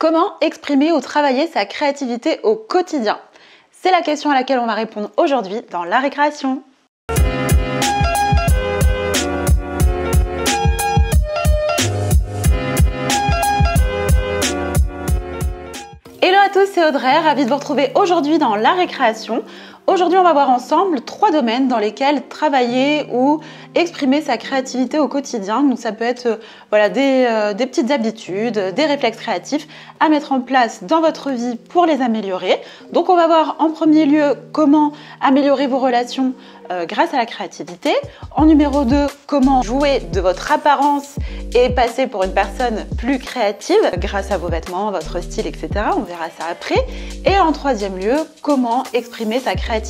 Comment exprimer ou travailler sa créativité au quotidien? C'est la question à laquelle on va répondre aujourd'hui dans La Récréation. Hello à tous, c'est Audrey, ravie de vous retrouver aujourd'hui dans La Récréation. Aujourd'hui, on va voir ensemble 3 domaines dans lesquels travailler ou exprimer sa créativité au quotidien. Donc ça peut être des petites habitudes, des réflexes créatifs à mettre en place dans votre vie pour les améliorer. Donc on va voir en premier lieu comment améliorer vos relations grâce à la créativité. En numéro 2, comment jouer de votre apparence et passer pour une personne plus créative grâce à vos vêtements, votre style, etc. On verra ça après. Et en troisième lieu, comment exprimer sa créativité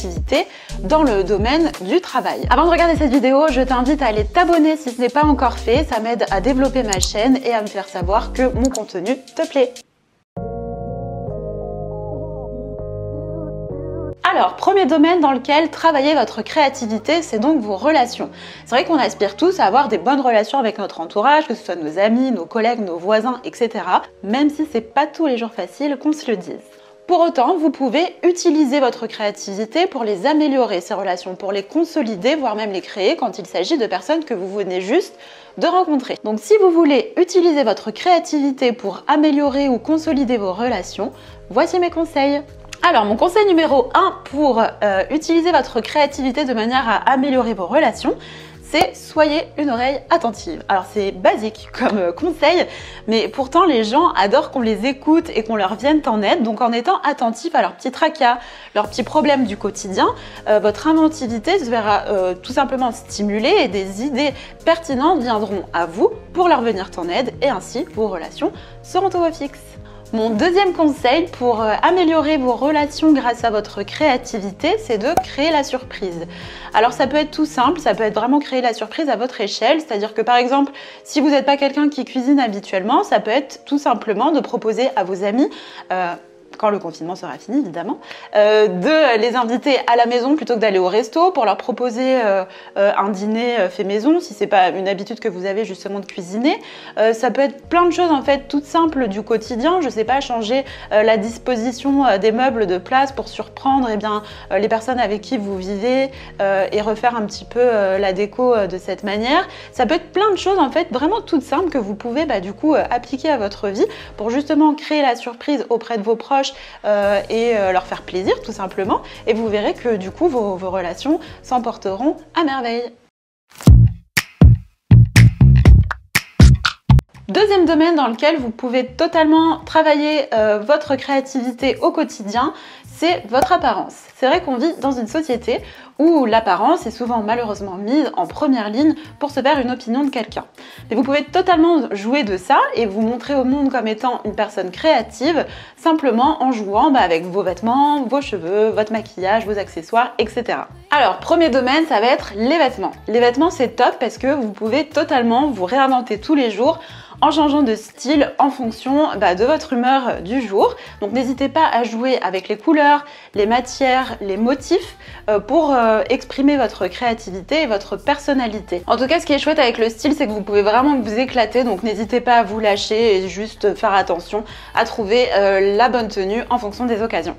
dans le domaine du travail. Avant de regarder cette vidéo, je t'invite à aller t'abonner si ce n'est pas encore fait. Ça m'aide à développer ma chaîne et à me faire savoir que mon contenu te plaît. Alors, premier domaine dans lequel travailler votre créativité, c'est donc vos relations. C'est vrai qu'on aspire tous à avoir des bonnes relations avec notre entourage, que ce soit nos amis, nos collègues, nos voisins, etc. Même si c'est pas tous les jours facile qu'on se le dise. Pour autant, vous pouvez utiliser votre créativité pour les améliorer, ces relations, pour les consolider, voire même les créer quand il s'agit de personnes que vous venez juste de rencontrer. Donc si vous voulez utiliser votre créativité pour améliorer ou consolider vos relations, voici mes conseils. Alors, mon conseil numéro 1 pour utiliser votre créativité de manière à améliorer vos relations, c'est soyez une oreille attentive. Alors c'est basique comme conseil, mais pourtant les gens adorent qu'on les écoute et qu'on leur vienne en aide. Donc en étant attentif à leurs petits tracas, leurs petits problèmes du quotidien, votre inventivité se verra tout simplement stimulée et des idées pertinentes viendront à vous pour leur venir en aide et ainsi vos relations seront au beau fixe. Mon deuxième conseil pour améliorer vos relations grâce à votre créativité, c'est de créer la surprise. Alors ça peut être tout simple, ça peut être vraiment créer la surprise à votre échelle, c'est-à-dire que par exemple, si vous n'êtes pas quelqu'un qui cuisine habituellement, ça peut être tout simplement de proposer à vos amis, quand le confinement sera fini évidemment, de les inviter à la maison plutôt que d'aller au resto pour leur proposer un dîner fait maison si c'est pas une habitude que vous avez justement de cuisiner. Ça peut être plein de choses en fait toutes simples du quotidien, je sais pas, changer la disposition des meubles de place pour surprendre les personnes avec qui vous vivez et refaire un petit peu la déco de cette manière. Ça peut être plein de choses en fait vraiment toutes simples que vous pouvez appliquer à votre vie pour justement créer la surprise auprès de vos proches et leur faire plaisir tout simplement, et vous verrez que du coup vos relations s'emporteront à merveille. Deuxième domaine dans lequel vous pouvez totalement travailler votre créativité au quotidien, c'est votre apparence. C'est vrai qu'on vit dans une société où l'apparence est souvent malheureusement mise en première ligne pour se faire une opinion de quelqu'un. Mais vous pouvez totalement jouer de ça et vous montrer au monde comme étant une personne créative, simplement en jouant avec vos vêtements, vos cheveux, votre maquillage, vos accessoires, etc. Alors, premier domaine, ça va être les vêtements. Les vêtements, c'est top parce que vous pouvez totalement vous réinventer tous les jours en changeant de style en fonction de votre humeur du jour. Donc n'hésitez pas à jouer avec les couleurs, les matières, les motifs pour exprimer votre créativité et votre personnalité. En tout cas, ce qui est chouette avec le style, c'est que vous pouvez vraiment vous éclater, donc n'hésitez pas à vous lâcher et juste faire attention à trouver la bonne tenue en fonction des occasions.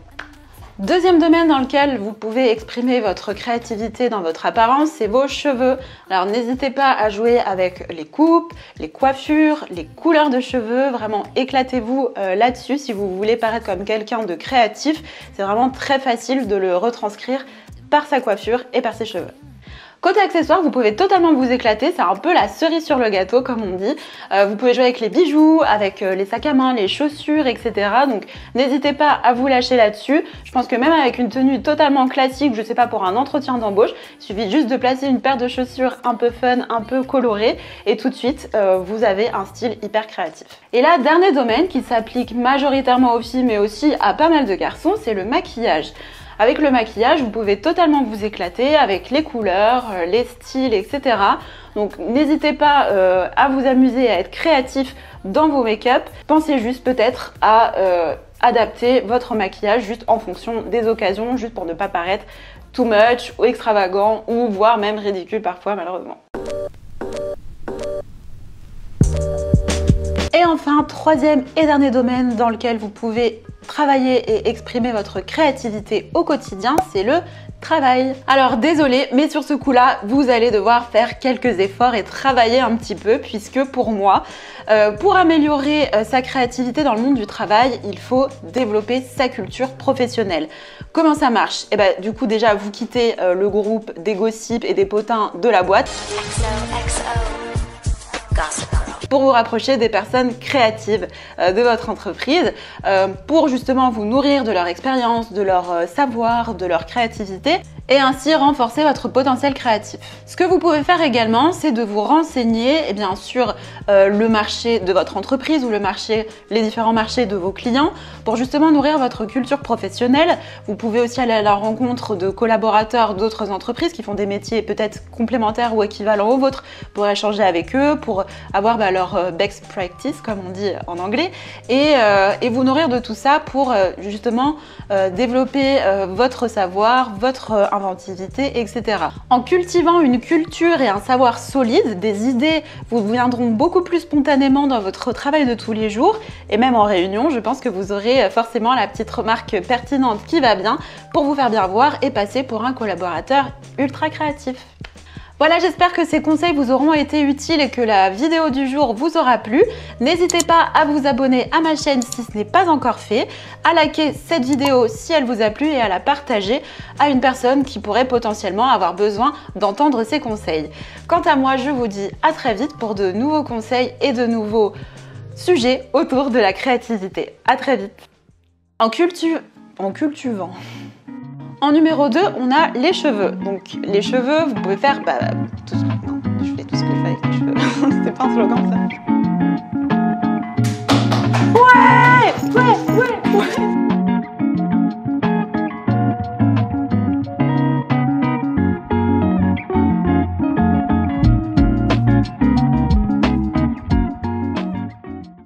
Deuxième domaine dans lequel vous pouvez exprimer votre créativité dans votre apparence, c'est vos cheveux. Alors n'hésitez pas à jouer avec les coupes, les coiffures, les couleurs de cheveux, vraiment éclatez-vous là-dessus si vous voulez paraître comme quelqu'un de créatif. C'est vraiment très facile de le retranscrire par sa coiffure et par ses cheveux. Côté accessoires, vous pouvez totalement vous éclater, c'est un peu la cerise sur le gâteau comme on dit. Vous pouvez jouer avec les bijoux, avec les sacs à main, les chaussures, etc. Donc n'hésitez pas à vous lâcher là-dessus. Je pense que même avec une tenue totalement classique, je sais pas, pour un entretien d'embauche, il suffit juste de placer une paire de chaussures un peu fun, un peu colorée et tout de suite vous avez un style hyper créatif. Et là, dernier domaine qui s'applique majoritairement aux filles mais aussi à pas mal de garçons, c'est le maquillage. Avec le maquillage, vous pouvez totalement vous éclater avec les couleurs, les styles, etc. Donc n'hésitez pas à vous amuser, à être créatif dans vos make-up. Pensez juste peut-être à adapter votre maquillage juste en fonction des occasions, juste pour ne pas paraître too much ou extravagant ou voire même ridicule parfois malheureusement. Et enfin, troisième et dernier domaine dans lequel vous pouvez travailler et exprimer votre créativité au quotidien, c'est le travail. Alors désolé, mais sur ce coup-là, vous allez devoir faire quelques efforts et travailler un petit peu, puisque pour moi, pour améliorer sa créativité dans le monde du travail, il faut développer sa culture professionnelle. Comment ça marche? Eh ben, du coup, déjà, vous quittez le groupe des gossips et des potins de la boîte pour vous rapprocher des personnes créatives de votre entreprise, pour justement vous nourrir de leur expérience, de leur savoir, de leur créativité et ainsi renforcer votre potentiel créatif. Ce que vous pouvez faire également, c'est de vous renseigner sur le marché de votre entreprise ou les différents marchés de vos clients pour justement nourrir votre culture professionnelle. Vous pouvez aussi aller à la rencontre de collaborateurs d'autres entreprises qui font des métiers peut-être complémentaires ou équivalents aux vôtres pour échanger avec eux, pour avoir leur best practice, comme on dit en anglais, et vous nourrir de tout ça pour justement développer votre savoir, votre inventivité, etc. En cultivant une culture et un savoir solide, des idées vous viendront beaucoup plus spontanément dans votre travail de tous les jours et même en réunion. Je pense que vous aurez forcément la petite remarque pertinente qui va bien pour vous faire bien voir et passer pour un collaborateur ultra créatif. Voilà, j'espère que ces conseils vous auront été utiles et que la vidéo du jour vous aura plu. N'hésitez pas à vous abonner à ma chaîne si ce n'est pas encore fait, à liker cette vidéo si elle vous a plu et à la partager à une personne qui pourrait potentiellement avoir besoin d'entendre ces conseils. Quant à moi, je vous dis à très vite pour de nouveaux conseils et de nouveaux sujets autour de la créativité. À très vite. En cultivant. En numéro 2, on a les cheveux. Donc les cheveux, vous pouvez faire je fais tout ce que je fais avec les cheveux. C'était pas un slogan ça.